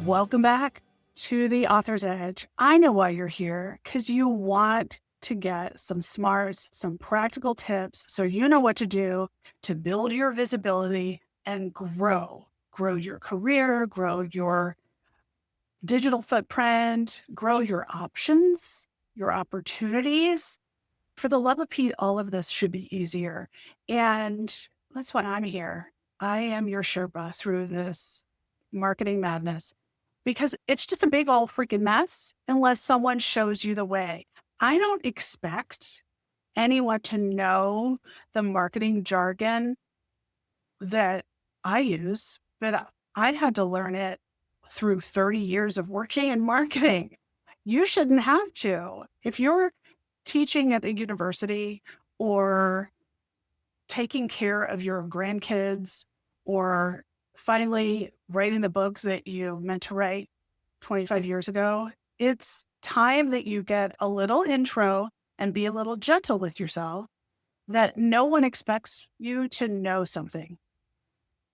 Welcome back to the Author's Edge. I know why you're here, because you want to get some smarts, some practical tips, so you know what to do to build your visibility and grow your career, grow your digital footprint, grow your options, your opportunities. For the love of Pete, all of this should be easier. And that's why I'm here. I am your Sherpa through this marketing madness, because it's just a big old freaking mess unless someone shows you the way. I don't expect anyone to know the marketing jargon that I use, but I had to learn it through 30 years of working in marketing. You shouldn't have to. If you're teaching at the university or taking care of your grandkids or finally writing the books that you meant to write 25 years ago, it's time that you get a little intro and be a little gentle with yourself, that no one expects you to know something,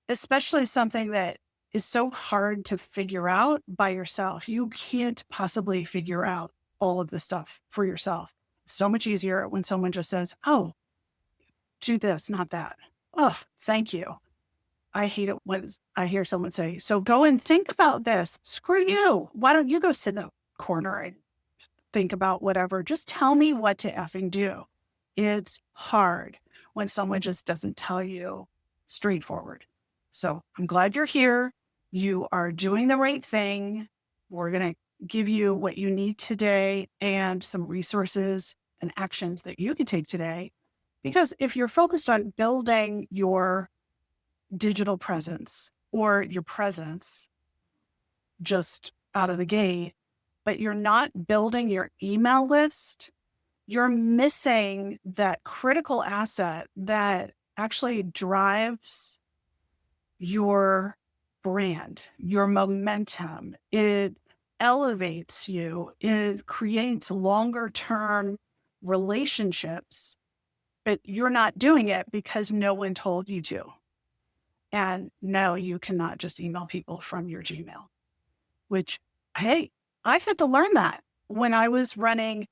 especially something that is so hard to figure out by yourself. You can't possibly figure out all of this stuff for yourself. It's so much easier when someone just says, oh, do this, not that. Oh, thank you. I hate it when I hear someone say, so go and think about this. Screw you. Why don't you go sit in the corner and think about whatever? Just tell me what to effing do. It's hard when someone just doesn't tell you straightforward. So I'm glad you're here. You are doing the right thing. We're going to give you what you need today and some resources and actions that you can take today. Because if you're focused on building your digital presence or your presence just out of the gate, but you're not building your email list, you're missing that critical asset that actually drives your brand, your momentum. It elevates you. It creates longer term relationships, but you're not doing it because no one told you to. And no, you cannot just email people from your Gmail, which, hey, I had to learn that when I was running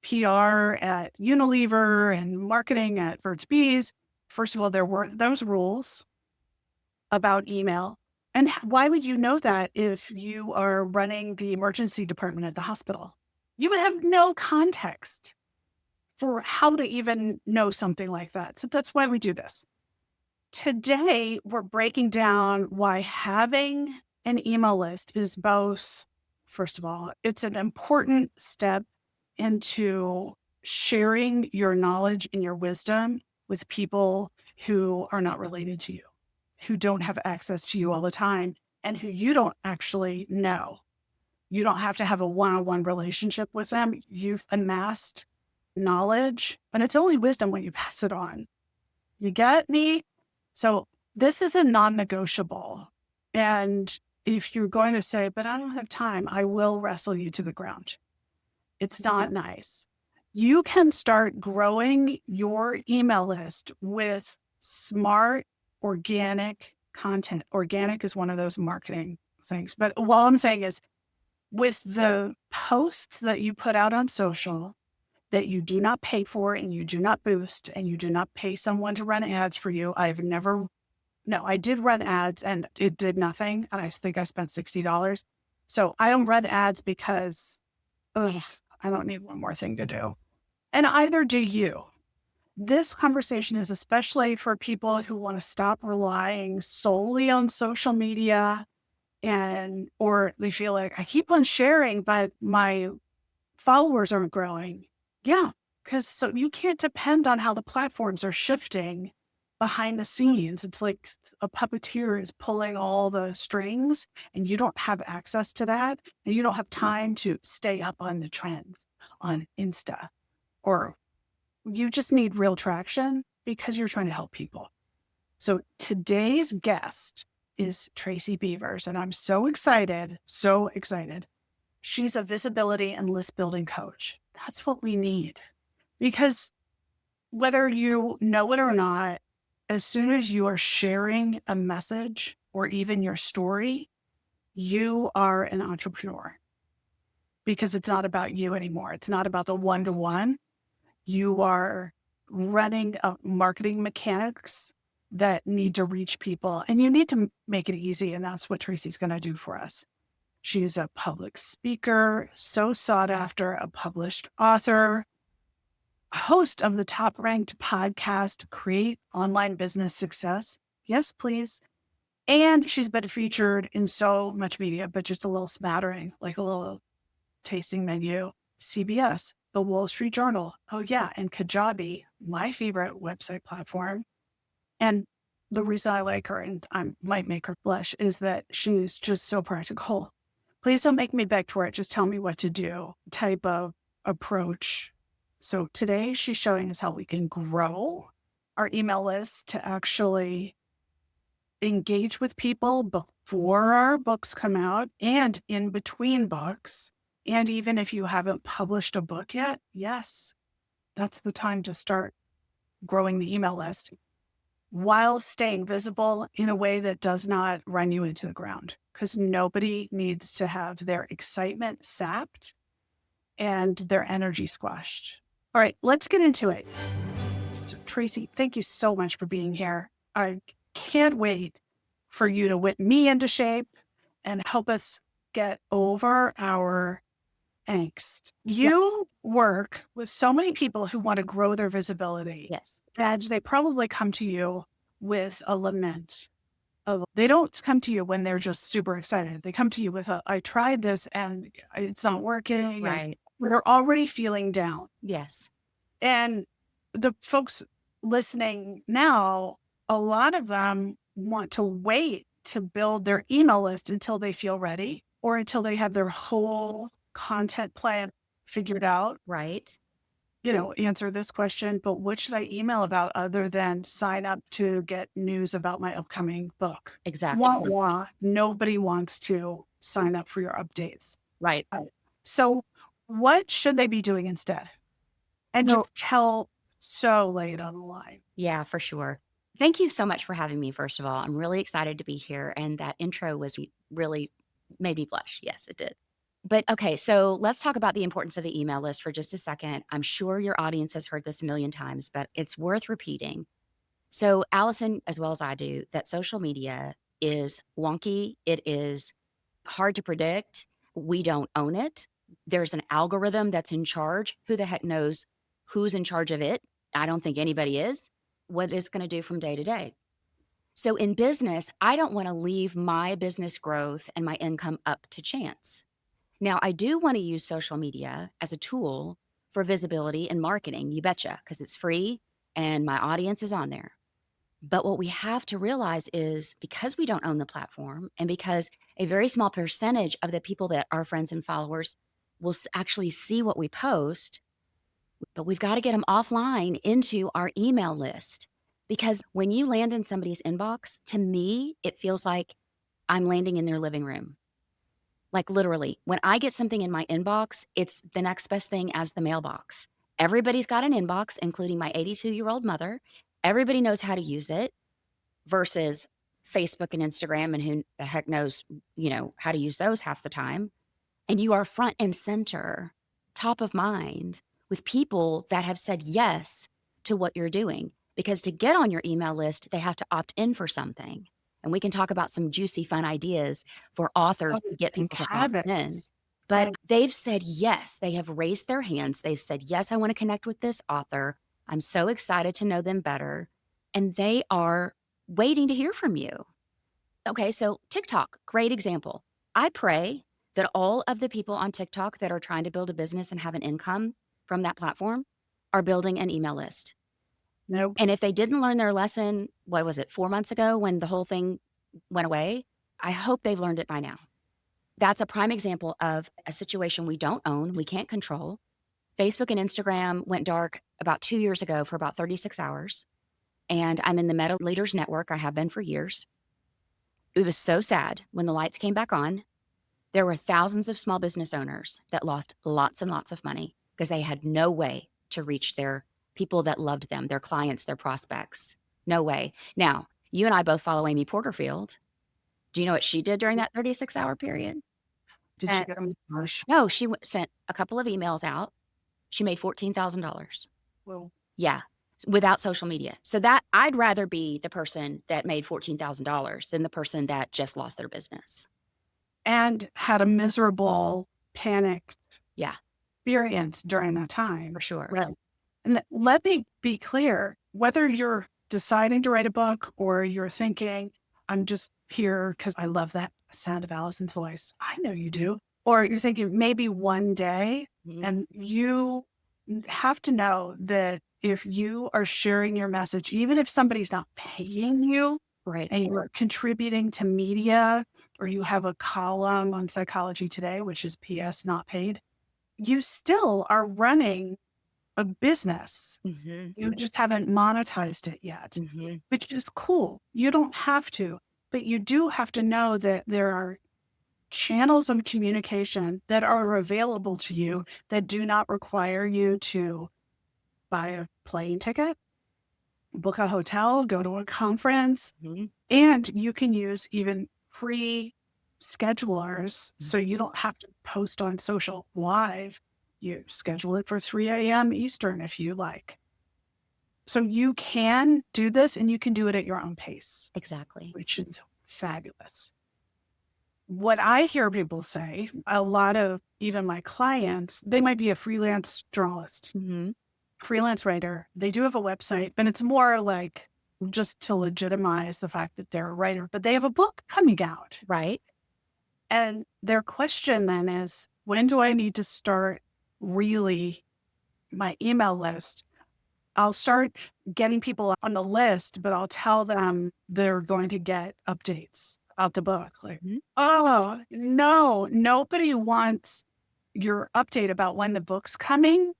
PR at Unilever and marketing at Burt's Bees. First of all, there weren't those rules about email. And why would you know that if you are running the emergency department at the hospital? You would have no context for how to even know something like that. So that's why we do this. Today, we're breaking down why having an email list is both, first of all, it's an important step into sharing your knowledge and your wisdom with people who are not related to you, who don't have access to you all the time, and who you don't actually know. You don't have to have a one-on-one relationship with them. You've amassed knowledge, but it's only wisdom when you pass it on. You get me? So this is a non-negotiable. And if you're going to say, but I don't have time, I will wrestle you to the ground. It's not nice. You can start growing your email list with smart, organic content. Organic is one of those marketing things. But what I'm saying is, with the posts that you put out on social that you do not pay for and you do not boost and you do not pay someone to run ads for you. I did run ads and it did nothing. And I think I spent $60. So I don't run ads because I don't need one more thing to do. And either do you. This conversation is especially for people who want to stop relying solely on social media, or they feel like I keep on sharing, but my followers aren't growing. Yeah, because so you can't depend on how the platforms are shifting behind the scenes. It's like a puppeteer is pulling all the strings and you don't have access to that. And you don't have time to stay up on the trends on Insta, or you just need real traction because you're trying to help people. So today's guest is Tracy Beavers, and I'm so excited. She's a visibility and list building coach. That's what we need, because whether you know it or not, as soon as you are sharing a message or even your story, you are an entrepreneur because it's not about you anymore. It's not about the one-to-one. You are running marketing mechanics that need to reach people, and you need to make it easy. And that's what Tracy's going to do for us. She's a public speaker, so sought after, a published author, host of the top ranked podcast, Create Online Business Success. Yes, please. And she's been featured in so much media, but just a little smattering, like a little tasting menu. CBS, the Wall Street Journal. Oh, yeah. And Kajabi, my favorite website platform. And the reason I like her, and I might make her blush, is that she's just so practical. Please don't make me beg for it. Just tell me what to do type of approach. So today she's showing us how we can grow our email list to actually engage with people before our books come out and in between books. And even if you haven't published a book yet, yes, that's the time to start growing the email list while staying visible in a way that does not run you into the ground, because nobody needs to have their excitement sapped and their energy squashed. All right, let's get into it. So Tracy, thank you so much for being here. I can't wait for you to whip me into shape and help us get over our angst. You work with so many people who want to grow their visibility. Yes. And they probably come to you with a lament. They don't come to you when they're just super excited. They come to you with I tried this and it's not working. Right. And they're already feeling down. Yes. And the folks listening now, a lot of them want to wait to build their email list until they feel ready or until they have their whole content plan figured out. Right. Answer this question, but what should I email about other than sign up to get news about my upcoming book? Exactly. Wah, wah. Nobody wants to sign up for your updates. Right. So what should they be doing instead? And just tell so late on the line. Yeah, for sure. Thank you so much for having me, first of all. I'm really excited to be here. And that intro was really made me blush. Yes, it did. But okay, so let's talk about the importance of the email list for just a second. I'm sure your audience has heard this a million times, but it's worth repeating. So Allison, as well as I do, that social media is wonky. It is hard to predict. We don't own it. There's an algorithm that's in charge. Who the heck knows who's in charge of it? I don't think anybody is. What it's going to do from day to day. So in business, I don't want to leave my business growth and my income up to chance. Now, I do want to use social media as a tool for visibility and marketing, you betcha, because it's free and my audience is on there. But what we have to realize is because we don't own the platform and because a very small percentage of the people that are friends and followers will actually see what we post, but we've got to get them offline into our email list. Because when you land in somebody's inbox, to me, it feels like I'm landing in their living room. Like literally, when I get something in my inbox, it's the next best thing as the mailbox. Everybody's got an inbox, including my 82-year-old mother. Everybody knows how to use it versus Facebook and Instagram, and who the heck knows, how to use those half the time. And you are front and center, top of mind with people that have said yes to what you're doing. Because to get on your email list, they have to opt in for something. And we can talk about some juicy, fun ideas for authors to get people to opt in. But they've said yes. They have raised their hands. They've said, yes, I want to connect with this author. I'm so excited to know them better. And they are waiting to hear from you. Okay, so TikTok, great example. I pray that all of the people on TikTok that are trying to build a business and have an income from that platform are building an email list. Nope. And if they didn't learn their lesson, 4 months ago when the whole thing went away, I hope they've learned it by now. That's a prime example of a situation we don't own, we can't control. Facebook and Instagram went dark about 2 years ago for about 36 hours. And I'm in the Meta Leaders Network. I have been for years. It was so sad when the lights came back on. There were thousands of small business owners that lost lots and lots of money because they had no way to reach their people that loved them, their clients, their prospects. No way. Now, you and I both follow Amy Porterfield. Do you know what she did during that 36-hour period? Did she Sent get a push? No, she sent a couple of emails out. She made $14,000. Well, Yeah, without social media. So that I'd rather be the person that made $14,000 than the person that just lost their business. and had a miserable, panicked Yeah, experience during that time. for sure. Right. And let me be clear, whether you're deciding to write a book or you're thinking, I'm just here because I love that sound of Allison's voice. I know you do. Or you're thinking maybe one day, Mhm. and you have to know that if you are sharing your message, even if somebody's not paying you Right. and you're contributing to media, or you have a column on Psychology Today, which is PS not paid, you still are running a business. Mhm. You just haven't monetized it yet, Mhm. which is cool. You don't have to, but you do have to know that there are channels of communication that are available to you that do not require you to buy a plane ticket, book a hotel, go to a conference, Mhm. and you can use even free schedulers. So you don't have to post on social live. You schedule it for 3 a.m. Eastern if you like. So you can do this and you can do it at your own pace, Exactly. which is fabulous. What I hear people say, a lot of even my clients, they might be a freelance journalist, Mhm. freelance writer. They do have a website, but it's more like just to legitimize the fact that they're a writer, but they have a book coming out. Right. And their question then is, when do I need to start really my email list? I'll start getting people on the list, but I'll tell them they're going to get updates about the book. Like, Mhm. oh, no, nobody wants your update about when the book's coming.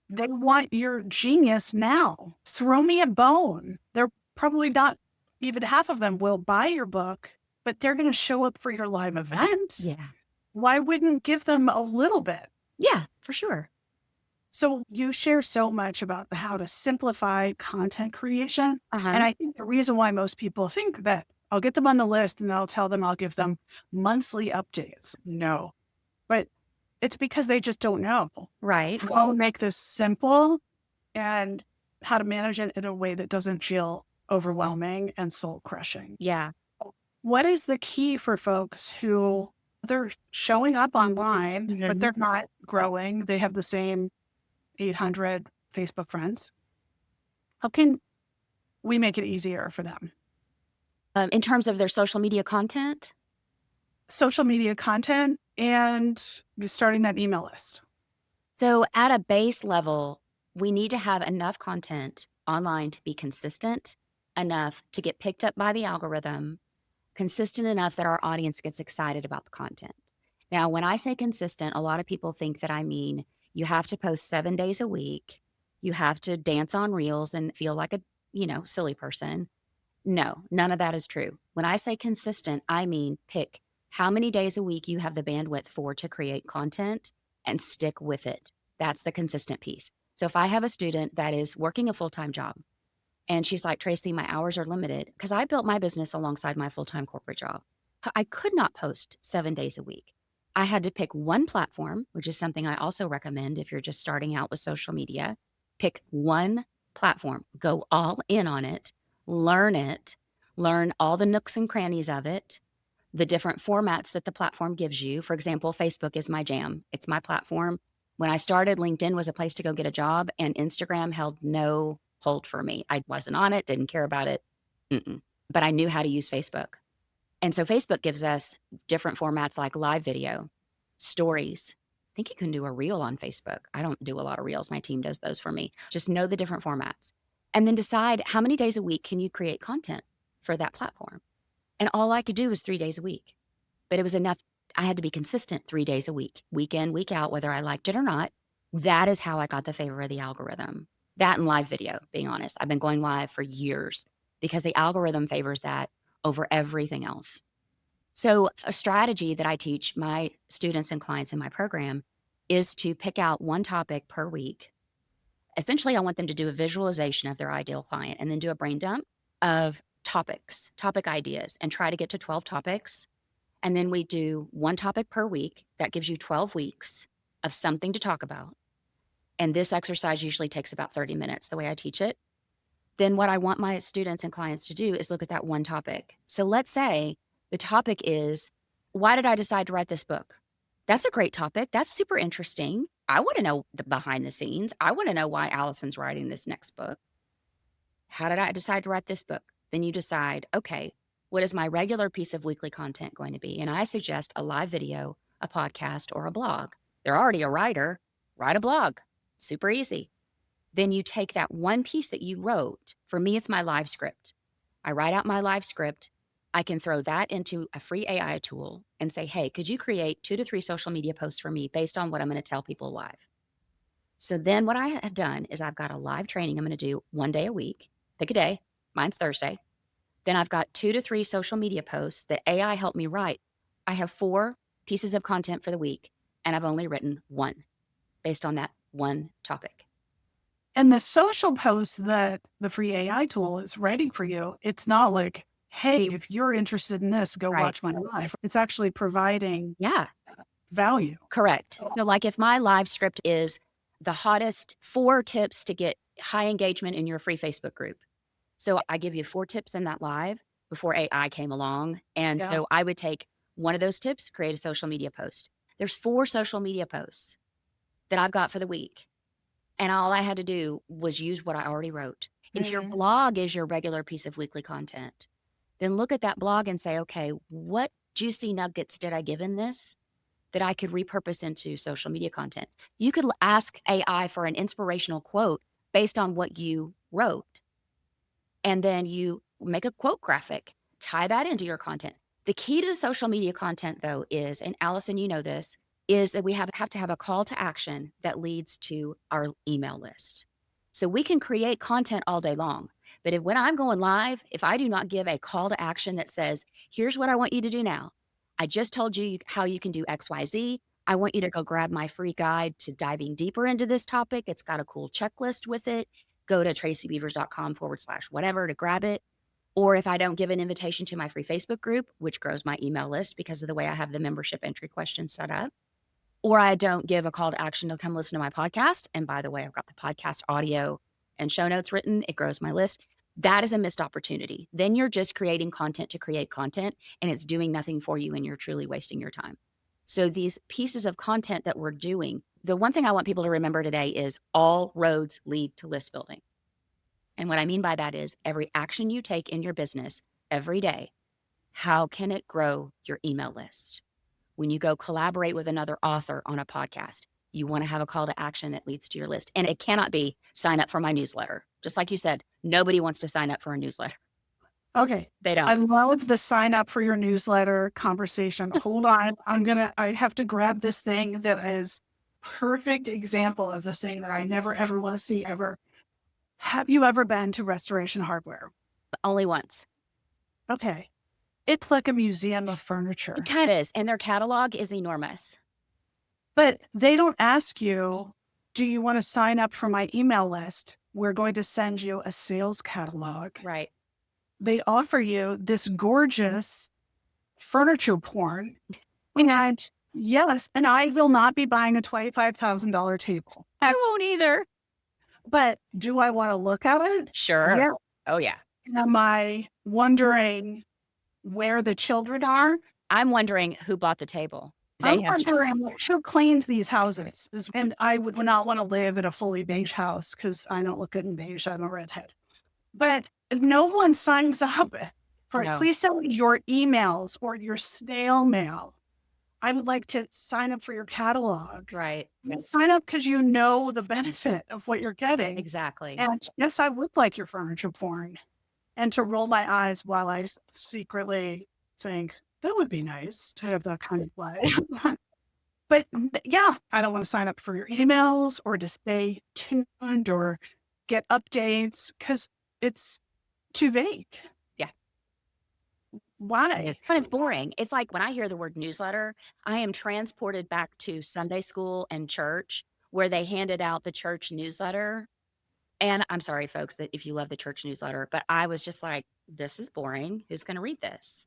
They want your genius now. Throw me a bone. They're probably not, even half of them will buy your book, but they're going to show up for your live events. Yeah. Why wouldn't give them a little bit? Yeah, for sure. So you share so much about how to simplify content creation. Uh-huh. And I think the reason why most people think that I'll get them on the list and I'll tell them I'll give them monthly updates. No, but it's because they just don't know Right. how to make this simple and how to manage it in a way that doesn't feel overwhelming and soul crushing. Yeah. What is the key for folks who they're showing up online, but Mhm. they're not growing? They have the same 800 Facebook friends. How can we make it easier for them? In terms of their social media content? Social media content and starting that email list. So at a base level, we need to have enough content online to be consistent enough to get picked up by the algorithm, consistent enough that our audience gets excited about the content. Now, when I say consistent, a lot of people think that I mean you have to post 7 days a week. You have to dance on reels and feel like a, silly person. No, none of that is true. When I say consistent, I mean pick how many days a week you have the bandwidth for to create content and stick with it. That's the consistent piece. So if I have a student that is working a full-time job and she's like, Tracy, my hours are limited because I built my business alongside my full-time corporate job. I could not post 7 days a week. I had to pick one platform, which is something I also recommend if you're just starting out with social media. Pick one platform, go all in on it, learn all the nooks and crannies of it, the different formats that the platform gives you. For example, Facebook is my jam. It's my platform. When I started, LinkedIn was a place to go get a job, and Instagram held no hold for me. I wasn't on it, didn't care about it. But I knew how to use Facebook. And so Facebook gives us different formats like live video, stories. I think you can do a reel on Facebook. I don't do a lot of reels. My team does those for me. Just know the different formats and then decide how many days a week can you create content for that platform. And all I could do was 3 days a week, but it was enough. I had to be consistent 3 days a week in, week out, whether I liked it or not. That is how I got the favor of the algorithm. That and live video, being honest. I've been going live for years because the algorithm favors that over everything else. So, a strategy that I teach my students and clients in my program is to pick out one topic per week. Essentially, I want them to do a visualization of their ideal client and then do a brain dump of topic ideas, and try to get to 12 topics. And then we do one topic per week. That gives you 12 weeks of something to talk about. And this exercise usually takes about 30 minutes, the way I teach it. Then what I want my students and clients to do is look at that one topic. So let's say the topic is, why did I decide to write this book? That's a great topic. That's super interesting. I want to know the behind the scenes. I want to know why Allison's writing this next book. How did I decide to write this book? Then you decide, okay, what is my regular piece of weekly content going to be? And I suggest a live video, a podcast, or a blog. They're already a writer, write a blog. Super easy. Then you take that one piece that you wrote. For me, it's my live script. I write out my live script. I can throw that into a free AI tool and say, hey, could you create 2 to 3 social media posts for me based on what I'm going to tell people live? So then what I have done is I've got a live training I'm going to do one day a week. Pick a day. Mine's Thursday. Then I've got 2 to 3 social media posts that AI helped me write. I have 4 pieces of content for the week, and I've only written 1 based on that one topic. And the social post that the free AI tool is writing for you, it's not like, hey, if you're interested in this, go Right. watch my live. It's actually providing Yeah, value. correct. So like if my live script is the hottest 4 tips to get high engagement in your free Facebook group. So I give you 4 tips in that live before AI came along. And Yeah. so I would take one of those tips, create a social media post. There's 4 social media posts that I've got for the week. And all I had to do was use what I already wrote. If your blog is your regular piece of weekly content, then look at that blog and say, okay, what juicy nuggets did I give in this that I could repurpose into social media content? You could ask AI for an inspirational quote based on what you wrote. And then you make a quote graphic, tie that into your content. The key to the social media content, though, is, and Allison, you know this, is that we have to have a call to action that leads to our email list. So we can create content all day long. But when I'm going live, if I do not give a call to action that says, here's what I want you to do now. I just told you how you can do XYZ. I want you to go grab my free guide to diving deeper into this topic. It's got a cool checklist with it. Go to tracybeavers.com/whatever to grab it. Or if I don't give an invitation to my free Facebook group, which grows my email list because of the way I have the membership entry questions set up, or I don't give a call to action to come listen to my podcast. And by the way, I've got the podcast audio and show notes written. It grows my list. That is a missed opportunity. Then you're just creating content to create content, and it's doing nothing for you, and you're truly wasting your time. So these pieces of content that we're doing, the one thing I want people to remember today is all roads lead to list building. And what I mean by that is every action you take in your business every day, how can it grow your email list? When you go collaborate with another author on a podcast, you want to have a call to action that leads to your list. And it cannot be sign up for my newsletter. Just like you said, nobody wants to sign up for a newsletter. Okay. They don't. I love the sign up for your newsletter conversation. Hold on. I have to grab this thing that is perfect example of this thing that I never, ever want to see ever. Have you ever been to Restoration Hardware? Only once. Okay. It's like a museum of furniture. It kind of is. And their catalog is enormous. But they don't ask you, do you want to sign up for my email list? We're going to send you a sales catalog. Right. They offer you this gorgeous furniture porn. And yes, and I will not be buying a $25,000 table. I won't either. But do I want to look at it? Sure. Yeah. Oh, yeah. Am I wondering where the children are? I'm wondering who bought the table. I'm wondering who cleaned these houses. And I would not want to live in a fully beige house because I don't look good in beige. I'm a redhead. But no one signs up for it. No. Please send me your emails or your snail mail. I would like to sign up for your catalog. Right. Sign up because you know the benefit of what you're getting. Exactly. And yes, I would like your furniture porn. And to roll my eyes while I secretly think, that would be nice to have that kind of life. But yeah, I don't want to sign up for your emails or to stay tuned or get updates because it's too vague. Yeah. Why? But it's boring. It's like when I hear the word newsletter, I am transported back to Sunday school and church where they handed out the church newsletter. And I'm sorry, folks, that if you love the church newsletter, but I was just like, this is boring. Who's going to read this?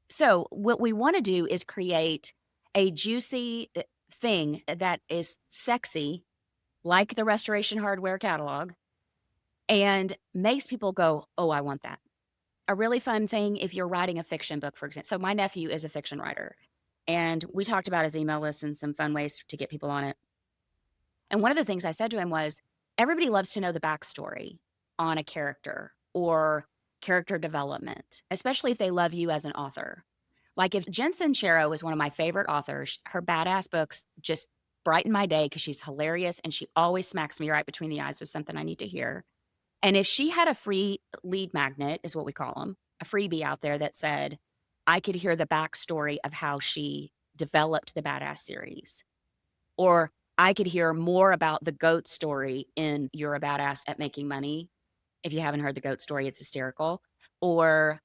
So what we want to do is create a juicy thing that is sexy, like the Restoration Hardware catalog, and makes people go, oh, I want that. A really fun thing if you're writing a fiction book, for example. So my nephew is a fiction writer, and we talked about his email list and some fun ways to get people on it. And one of the things I said to him was, everybody loves to know the backstory on a character or character development, especially if they love you as an author. Like if Jensen Shero is one of my favorite authors, her badass books just brighten my day because she's hilarious and she always smacks me right between the eyes with something I need to hear. And if she had a free lead magnet, is what we call them, a freebie out there that said, I could hear the backstory of how she developed the badass series, or I could hear more about the goat story in You're a Badass at Making Money. If you haven't heard the goat story, it's hysterical. Or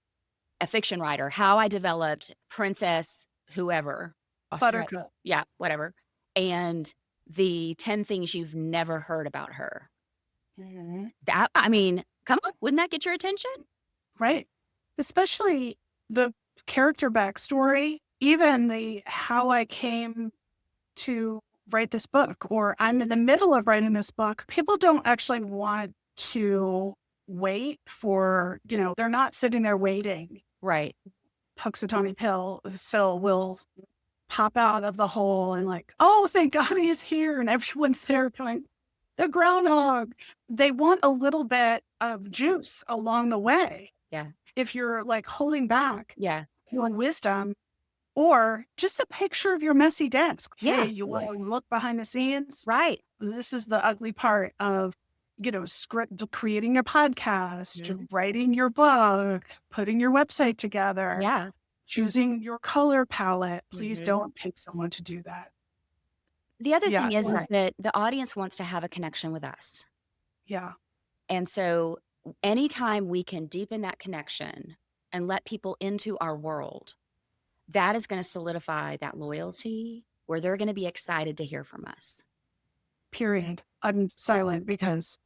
a fiction writer, how I developed Princess whoever. Buttercup. Yeah, whatever. And the 10 things you've never heard about her. That, I mean, come on, wouldn't that get your attention? Right. Especially the character backstory, even the how I came to write this book, or I'm in the middle of writing this book. People don't actually want to wait for, they're not sitting there waiting. Right. Puxatawny Phil will pop out of the hole and like, oh, thank God he's here. And everyone's there going, the groundhog. They want a little bit of juice along the way. Yeah. If you're like holding back your wisdom, or just a picture of your messy desk. Yeah. Hey, you want to look behind the scenes? Right. This is the ugly part of, creating a podcast, writing your book, putting your website together. Yeah. Choosing your color palette. Please don't pick someone to do that. The other thing is that the audience wants to have a connection with us. Yeah. And so anytime we can deepen that connection and let people into our world, that is going to solidify that loyalty where they're going to be excited to hear from us. Period. I'm silent because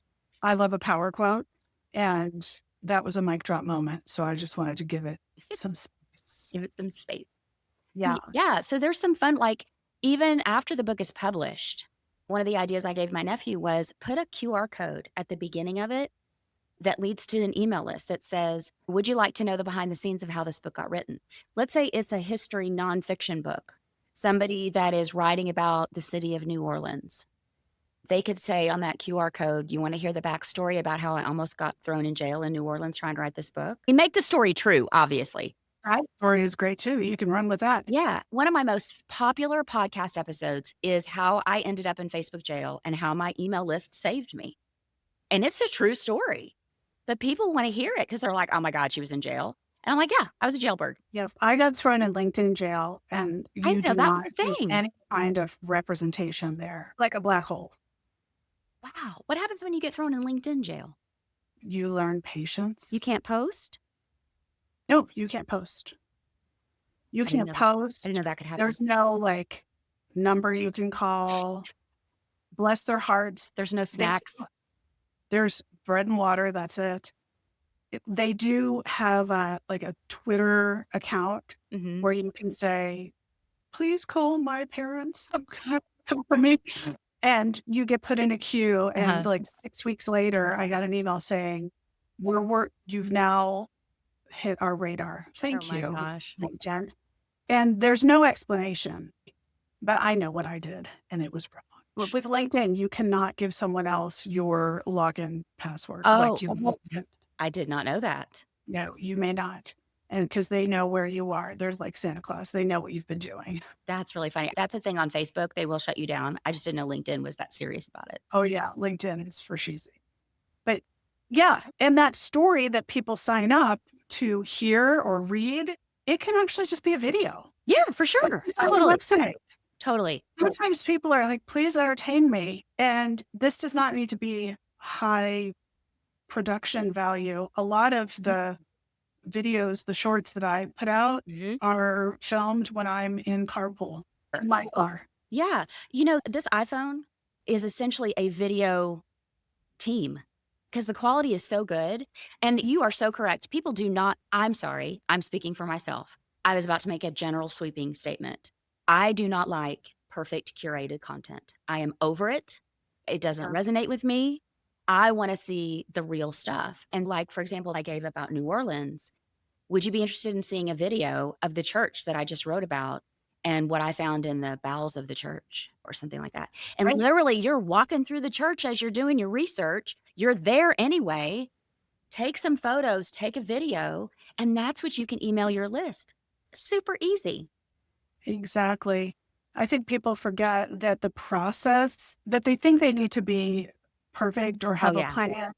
I love a power quote, and that was a mic drop moment. So I just wanted to give it some space. Give it some space. Yeah. Yeah. So there's some fun, like even after the book is published, one of the ideas I gave my nephew was put a QR code at the beginning of it that leads to an email list that says, would you like to know the behind the scenes of how this book got written? Let's say it's a history nonfiction book, somebody that is writing about the city of New Orleans. They could say on that QR code, you want to hear the backstory about how I almost got thrown in jail in New Orleans trying to write this book? We make the story true, obviously. Right. Story is great too. You can run with that. Yeah. One of my most popular podcast episodes is how I ended up in Facebook jail and how my email list saved me. And it's a true story. But people want to hear it because they're like, oh my God, she was in jail. And I'm like, yeah, I was a jailbird. Yeah, I got thrown in LinkedIn jail, and you do not do any kind of representation there, like a black hole. Wow. What happens when you get thrown in LinkedIn jail? You learn patience. You can't post? No, you can't post. You can't post. I didn't know that could happen. There's no like number you can call. Bless their hearts. There's no snacks. There's bread and water. That's it. They do have a Twitter account where you can say, please call my parents for me. And you get put in a queue. And like 6 weeks later, I got an email saying, you've now hit our radar. Thank you. Gosh. LinkedIn. And there's no explanation, but I know what I did, and it was wrong. With LinkedIn, you cannot give someone else your login password. Oh, I did not know that. No, you may not. And because they know where you are. They're like Santa Claus. They know what you've been doing. That's really funny. That's a thing on Facebook. They will shut you down. I just didn't know LinkedIn was that serious about it. Oh, yeah. LinkedIn is for cheesy. But yeah, and that story that people sign up to hear or read, it can actually just be a video. Yeah, for sure. Totally. Website. Totally. Sometimes people are like, please entertain me. And this does not need to be high production value. A lot of the videos, the shorts that I put out are filmed when I'm in carpool in my car. Yeah. This iPhone is essentially a video team. because the quality is so good. And you are so correct. People do not, I'm sorry, I'm speaking for myself. I was about to make a general sweeping statement. I do not like perfect curated content. I am over it. It doesn't resonate with me. I want to see the real stuff. And like, for example, I gave about New Orleans. Would you be interested in seeing a video of the church that I just wrote about and what I found in the bowels of the church or something like that? And Right. literally, you're walking through the church as you're doing your research. You're there anyway. Take some photos, take a video, and that's what you can email your list. Super easy. Exactly. I think people forget that the process that they think they need to be perfect or Oh, have a yeah. plan.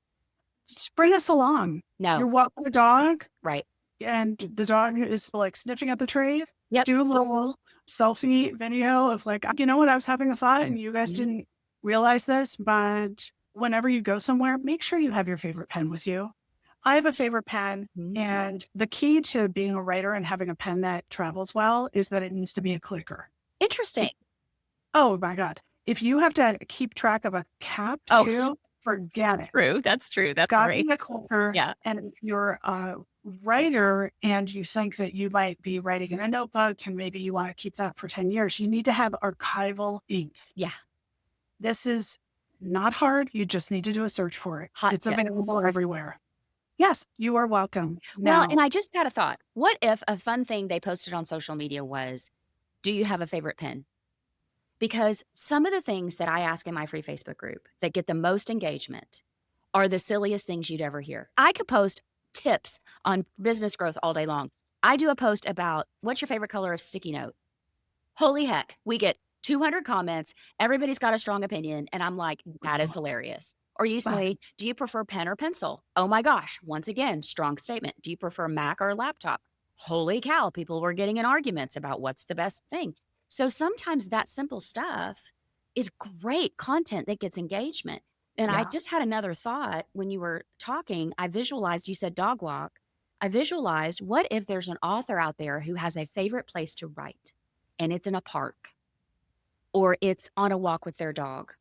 Just bring us along. You're No, walking the dog right. and the dog is like sniffing at the tree. Yep. Do a little selfie video of like, you know what, I was having a thought and you guys Mhm. didn't realize this, but whenever you go somewhere, make sure you have your favorite pen with you. I have a favorite pen, Mhm. and the key to being a writer and having a pen that travels well is that it needs to be a clicker. Interesting. Oh my God. If you have to keep track of a cap Oh, too, forget it. true. That's true. That's Got to great. be a clicker. Yeah. And if you're a writer and you think that you might be writing in a notebook and maybe you want to keep that for 10 years, you need to have archival ink. Yeah. This is not hard. You just need to do a search for it. Hot It's tip. available everywhere. Yes, you are welcome. Well, Now, and I just had a thought. What if a fun thing they posted on social media was, do you have a favorite pen? Because some of the things that I ask in my free Facebook group that get the most engagement are the silliest things you'd ever hear. I could post tips on business growth all day long. I do a post about what's your favorite color of sticky note? Holy heck, we get 200 comments. Everybody's got a strong opinion. And I'm like, that is hilarious. Or you say, do you prefer pen or pencil? Oh my gosh. Once again, strong statement. Do you prefer Mac or laptop? Holy cow. People were getting in arguments about what's the best thing. So sometimes that simple stuff is great content that gets engagement. And I yeah, just had another thought when you were talking. I visualized, you said dog walk. I visualized, what if there's an author out there who has a favorite place to write and it's in a park or it's on a walk with their dog?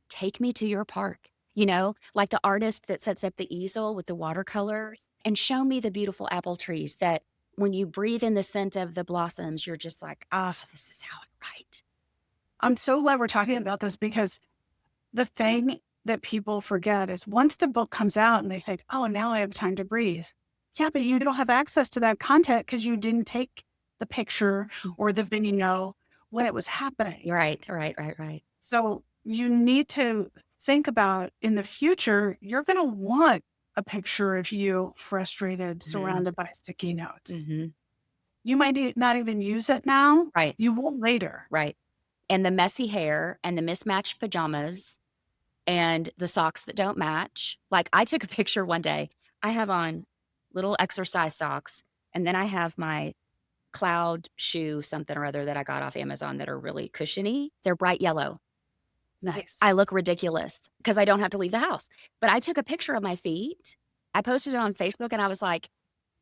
Take me to your park. You know, like the artist that sets up the easel with the watercolors, and show me the beautiful apple trees that when you breathe in the scent of the blossoms, you're just like, ah, this is how I write. I'm so glad we're talking about this because the thing that people forget is once the book comes out and they think, oh, now I have time to breathe. Yeah, but you don't have access to that content because you didn't take the picture or the video when it was happening. You're right, right, right, right. So you need to think about in the future, you're going to want a picture of you frustrated, surrounded by sticky notes. Mm-hmm. You might not even use it now. Right, You will later. right. And the messy hair and the mismatched pajamas and the socks that don't match. Like I took a picture one day. I have on little exercise socks, and then I have my cloud shoe something or other that I got off Amazon that are really cushiony. They're bright yellow. Nice. I look ridiculous because I don't have to leave the house. But I took a picture of my feet. I posted it on Facebook and I was like,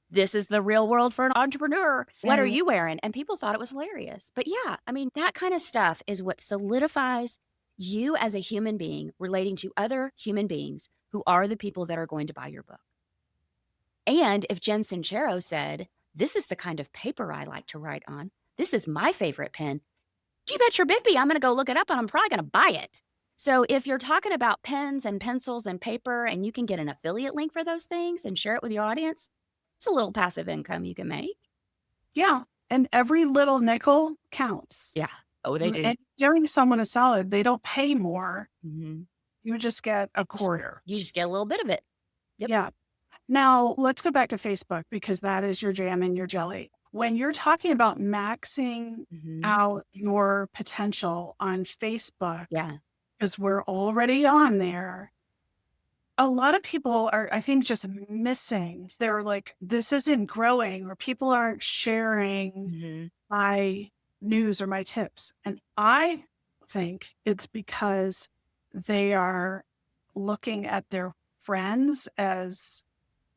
this is the real world for an entrepreneur. What are you wearing? And people thought it was hilarious. But yeah, I mean, that kind of stuff is what solidifies you as a human being relating to other human beings who are the people that are going to buy your book. And if Jen Sincero said, this is the kind of paper I like to write on, this is my favorite pen, you bet your Bigby I'm going to go look it up and I'm probably going to buy it. So if you're talking about pens and pencils and paper and you can get an affiliate link for those things and share it with your audience, it's a little passive income you can make. Yeah. And every little nickel counts. Yeah. Oh, they do. And giving someone a salad, they don't pay more. Mm-hmm. You just get a quarter. You just get a little bit of it. Yep. Yeah. Now let's go back to Facebook because that is your jam and your jelly. When you're talking about maxing out your potential on Facebook, Yeah. because we're already on there, a lot of people are, I think, just missing. They're like, this isn't growing, or people aren't sharing my news or my tips. And I think it's because they are looking at their friends as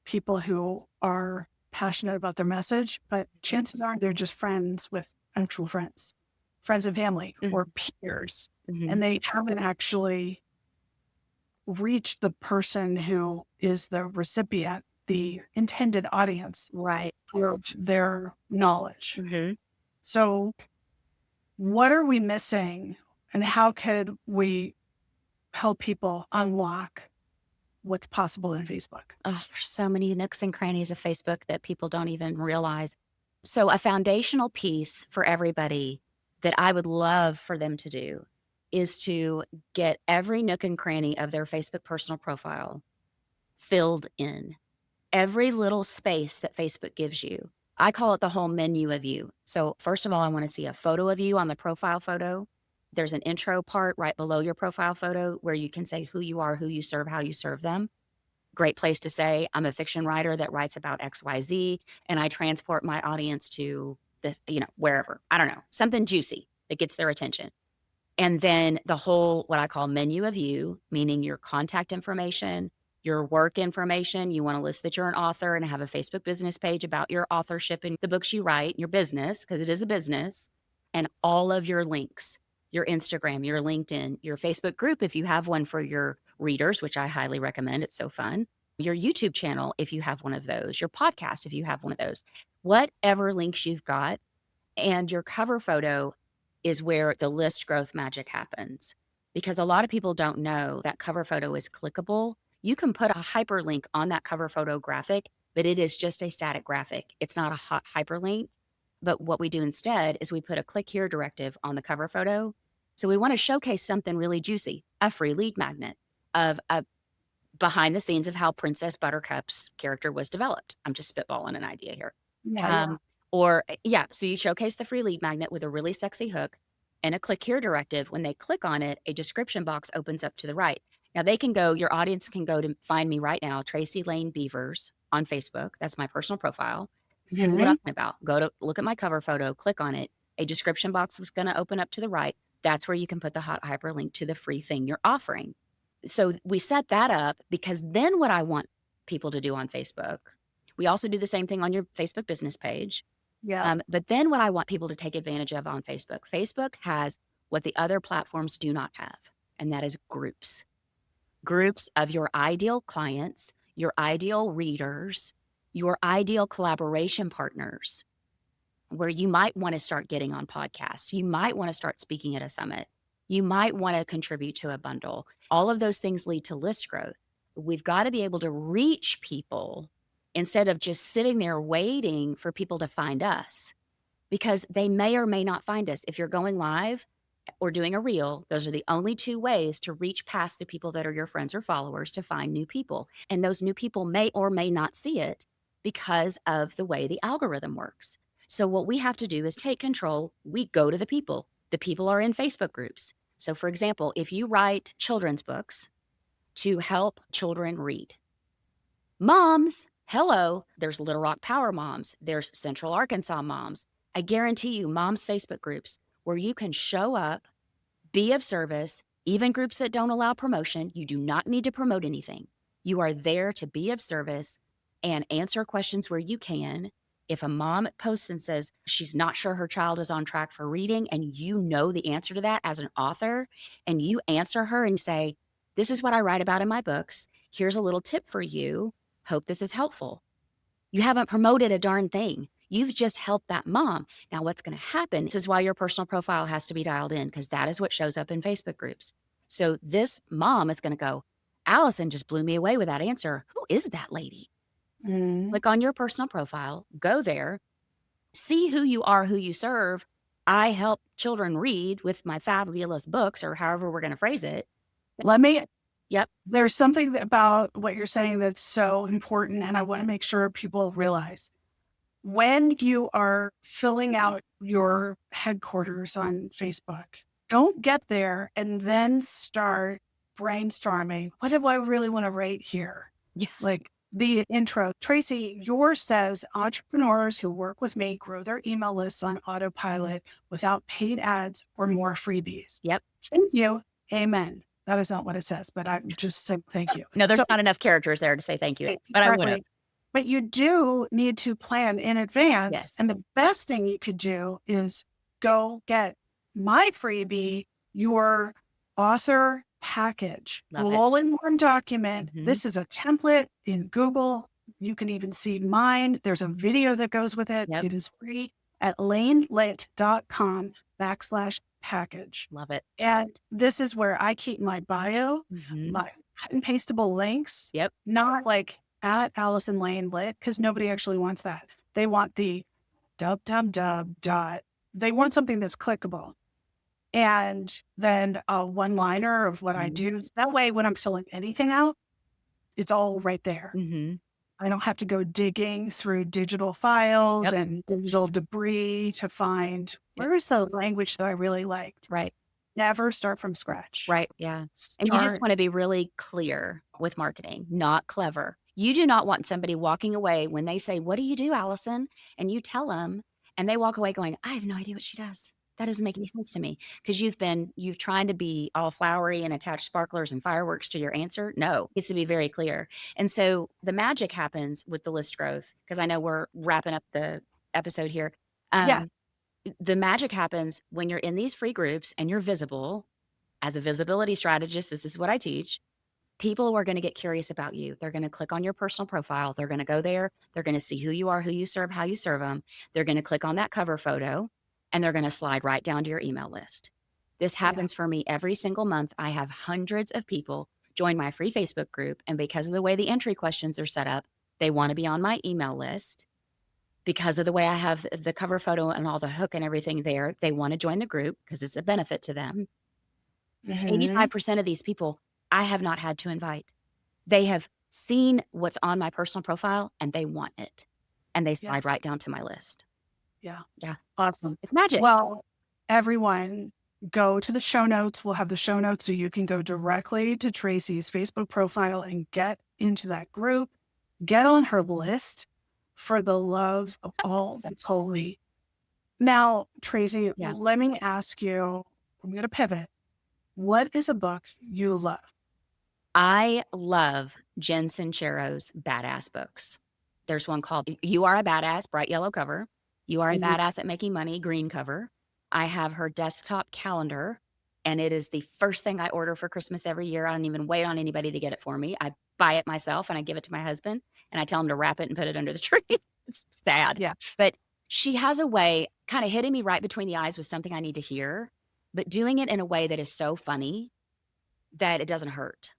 people who are passionate about their message, but chances are they're just friends with actual friends and family or peers. And they haven't actually reach the person who is the recipient, the intended audience Right. of their knowledge. Mm-hmm. So what are we missing, and how could we help people unlock what's possible in Facebook? Oh, there's so many nooks and crannies of Facebook that people don't even realize. So, a foundational piece for everybody that I would love for them to do is to get every nook and cranny of their Facebook personal profile filled in. Every little space that Facebook gives you. I call it the whole menu of you. So, first of all, I want to see a photo of you on the profile photo. There's an intro part right below your profile photo where you can say who you are, who you serve, how you serve them. Great place to say, I'm a fiction writer that writes about XYZ, and I transport my audience to this, wherever. I don't know, something juicy that gets their attention. And then the whole, what I call menu of you, meaning your contact information, your work information. You want to list that you're an author and have a Facebook business page about your authorship and the books you write, your business, because it is a business, and all of your links, your Instagram, your LinkedIn, your Facebook group, if you have one for your readers, which I highly recommend. It's so fun. Your YouTube channel, if you have one of those, your podcast, if you have one of those, whatever links you've got, and your cover photo is where the list growth magic happens. Because a lot of people don't know that cover photo is clickable. You can put a hyperlink on that cover photo graphic, but it is just a static graphic. It's not a hot hyperlink. But what we do instead is we put a click here directive on the cover photo. So we want to showcase something really juicy, a free lead magnet of a behind the scenes of how Princess Buttercup's character was developed. I'm just spitballing an idea here. Yeah. So you showcase the free lead magnet with a really sexy hook and a click here directive. When they click on it, a description box opens up to the right. Now your audience can go to find me right now, Tracy Lane Beavers on Facebook. That's my personal profile. And what I'm talking about, go to look at my cover photo, click on it. A description box is going to open up to the right. That's where you can put the hot hyperlink to the free thing you're offering. So we set that up because then what I want people to do on Facebook, we also do the same thing on your Facebook business page. Yeah. But then what I want people to take advantage of on Facebook, Facebook has what the other platforms do not have, and that is groups. Groups of your ideal clients, your ideal readers, your ideal collaboration partners, where you might want to start getting on podcasts. You might want to start speaking at a summit. You might want to contribute to a bundle. All of those things lead to list growth. We've got to be able to reach people instead of just sitting there waiting for people to find us, because they may or may not find us. If you're going live or doing a reel, those are the only two ways to reach past the people that are your friends or followers to find new people. And those new people may or may not see it because of the way the algorithm works. So what we have to do is take control. We go to the people. The people are in Facebook groups. So for example, if you write children's books to help children read, moms, hello, there's Little Rock Power Moms, there's Central Arkansas Moms. I guarantee you, moms' Facebook groups where you can show up, be of service, even groups that don't allow promotion. You do not need to promote anything. You are there to be of service and answer questions where you can. If a mom posts and says she's not sure her child is on track for reading, and you know the answer to that as an author, and you answer her and say, this is what I write about in my books. Here's a little tip for you. Hope this is helpful. You haven't promoted a darn thing. You've just helped that mom. Now, what's going to happen? This is why your personal profile has to be dialed in, because that is what shows up in Facebook groups. So this mom is going to go, Allison just blew me away with that answer. Who is that lady? Click on your personal profile, go there, see who you are, who you serve. I help children read with my fabulous books, or however we're going to phrase it. Yep. There's something about what you're saying that's so important, and I want to make sure people realize. When you are filling out your headquarters on Facebook, don't get there and then start brainstorming. What do I really want to write here? Yeah. Like the intro. Tracy, yours says entrepreneurs who work with me grow their email lists on autopilot without paid ads or more freebies. Yep. Thank you. Amen. That is not what it says, but I'm just saying thank you. No, there's not enough characters there to say thank you, but I would have. But you do need to plan in advance. Yes. And the best thing you could do is go get my freebie, your author package. Love it. All in one document. Mhm. This is a template in Google. You can even see mine. There's a video that goes with it. Yep. It is free at lanelit.com/package. Love it. And this is where I keep my bio, Mhm. my cut and pastable links, Yep. not like at Allison Lane Lit, because nobody actually wants that. They want the dot. They want something that's clickable. And then a one-liner of what I Mhm. do. So that way, when I'm filling anything out, it's all right there. Mhm. I don't have to go digging through digital files Yep. and digital debris to find Yep. where is the language that I really liked. Right. Never start from scratch. Right. Yeah. And you just Start. want to be really clear with marketing, not clever. You do not want somebody walking away when they say, "What do you do, Allison?" And you tell them, and they walk away going, "I have no idea what she does. That doesn't make any sense to me." Because you've trying to be all flowery and attach sparklers and fireworks to your answer. No, it's to be very clear. And so the magic happens with the list growth, because I know we're wrapping up the episode here. Yeah. The magic happens when you're in these free groups and you're visible. As a visibility strategist, this is what I teach. People are going to get curious about you. They're going to click on your personal profile. They're going to go there. They're going to see who you are, who you serve, how you serve them. They're going to click on that cover photo, and they're going to slide right down to your email list. This Yeah. happens for me every single month. I have hundreds of people join my free Facebook group, and because of the way the entry questions are set up, they want to be on my email list. Because of the way I have the cover photo and all the hook and everything there, they want to join the group because it's a benefit to them. Mhm. 85% of these people I have not had to invite. They have seen what's on my personal profile and they want it, and they Yeah. slide right down to my list. Yeah. Yeah. Awesome. It's magic. Well, everyone, go to the show notes. We'll have the show notes so you can go directly to Tracy's Facebook profile and get into that group. Get on her list for the love of all that's holy. Now, Tracy, Yeah. let me ask you, I'm going to pivot. What is a book you love? I love Jen Sincero's badass books. There's one called You Are a Badass, bright yellow cover. You Are a Mhm. Badass at Making Money, green cover. I have her desktop calendar, and it is the first thing I order for Christmas every year. I don't even wait on anybody to get it for me. I buy it myself and I give it to my husband, and I tell him to wrap it and put it under the tree. It's sad. Yeah. But she has a way kind of hitting me right between the eyes with something I need to hear, but doing it in a way that is so funny that it doesn't hurt.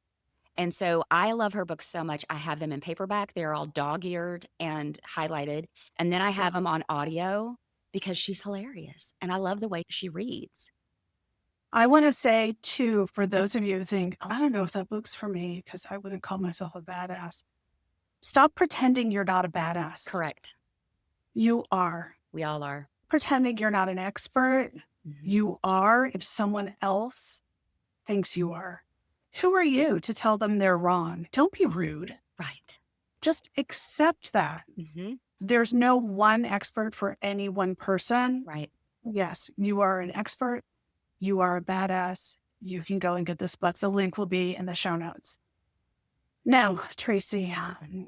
And so I love her books so much. I have them in paperback. They're all dog-eared and highlighted. And then I have them on audio because she's hilarious. And I love the way she reads. I want to say, too, for those of you who think, I don't know if that book's for me because I wouldn't call myself a badass. Stop pretending you're not a badass. Correct. You are. We all are. Pretending you're not an expert. Mhm. You are if someone else thinks you are. Who are you to tell them they're wrong? Don't be rude. Right. Just accept that. Mhm. There's no one expert for any one person. Right. Yes, you are an expert. You are a badass. You can go and get this book. The link will be in the show notes. Now, Tracy,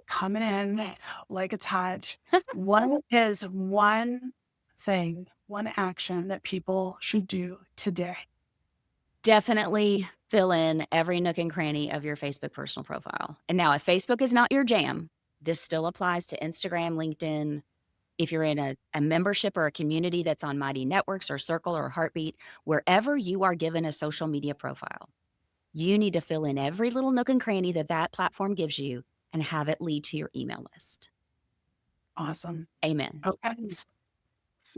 coming in like it's hot. What is one thing, one action that people should do today? Definitely fill in every nook and cranny of your Facebook personal profile. And now, if Facebook is not your jam, this still applies to Instagram, LinkedIn. If you're in a membership or a community that's on Mighty Networks or Circle or Heartbeat, wherever you are given a social media profile, you need to fill in every little nook and cranny that that platform gives you and have it lead to your email list. Awesome. Amen. Okay.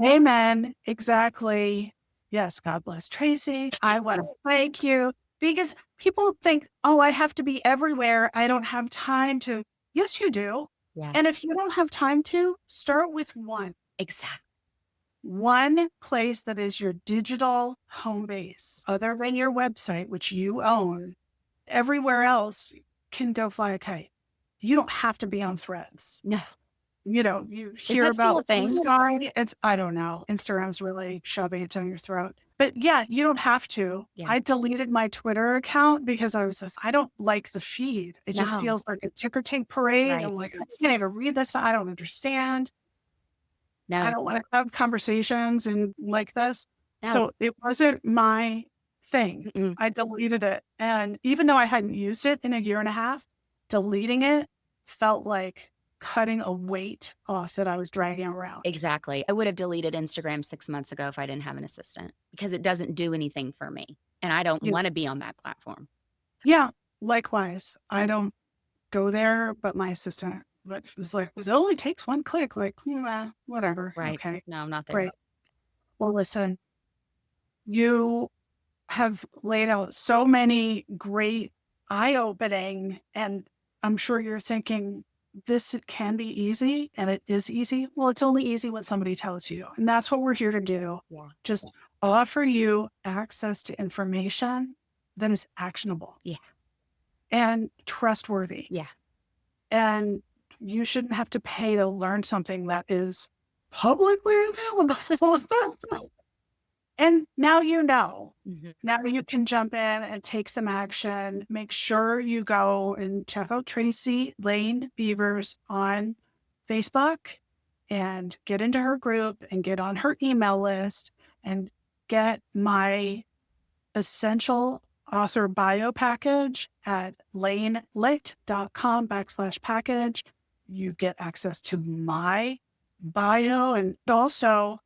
Amen. Exactly. Yes, God bless Tracy. I want to thank you because people think, oh, I have to be everywhere. I don't have time to. Yes, you do. Yeah, And if you don't have time to, start with one. exactly. One place that is your digital home base, other than your website, which you own. Everywhere else can go fly a kite. You don't have to be on Threads. No, You hear that still a about thing? I don't know. Instagram's really shoving it down your throat. But yeah, you don't have to. Yeah. I deleted my Twitter account because I don't like the feed. It just No. feels like a ticker tape parade. Right. I'm like, I can't even read this. I don't understand. I No, don't want to have conversations and like this. no. So it wasn't my thing. Mm-mm. I deleted it. And even though I hadn't used it in a year and a half, deleting it felt like cutting a weight off that I was dragging around. Exactly. I would have deleted Instagram 6 months ago if I didn't have an assistant because it doesn't do anything for me, and I don't You wanna be on that platform. Yeah, likewise. I don't go there, but my assistant was like, "It only takes one click." Like, "Yeah, whatever. Right. Okay, No, I'm not there. great." Well, listen, you have laid out so many great eye-opening, and I'm sure you're thinking, "This can be easy," and it is easy. Well, it's only easy when somebody tells you, and that's what we're here to do. Yeah. Just offer you access to information that is actionable Yeah. and trustworthy. Yeah. And you shouldn't have to pay to learn something that is publicly available. And now you know. Mhm. Now you can jump in and take some action. Make sure you go and check out Tracy Lane Beavers on Facebook and get into her group and get on her email list and get my essential author bio package at lanelit.com/package. You get access to my bio and also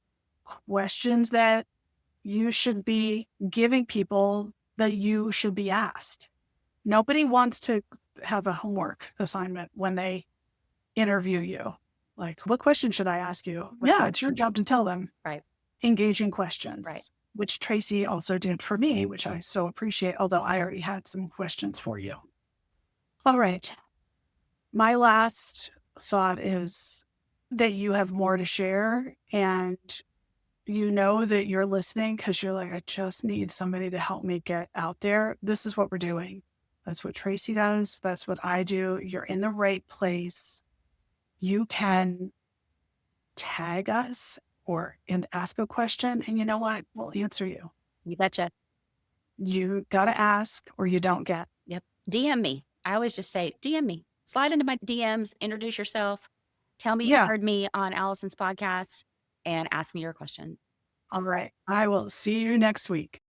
questions that you should be giving people that you should be asked. Nobody wants to have a homework assignment when they interview you. Like, what question should I ask you? Right. Yeah, it's your job to tell them. Right. Engaging Right. questions, which Tracy also did for me, which I so appreciate, although I already had some questions for you. All right. My last thought is that you have more to share, and you know that you're listening because you're like, I just need somebody to help me get out there. This is what we're doing. That's what Tracy does. That's what I do. You're in the right place. You can tag us and ask a question. And you know what? We'll answer you. You betcha. You got to ask or you don't get. Yep. DM me. I always just say, DM me. Slide into my DMs, introduce yourself, tell me you Yeah. heard me on Allison's podcast, and ask me your question. All right. I will see you next week.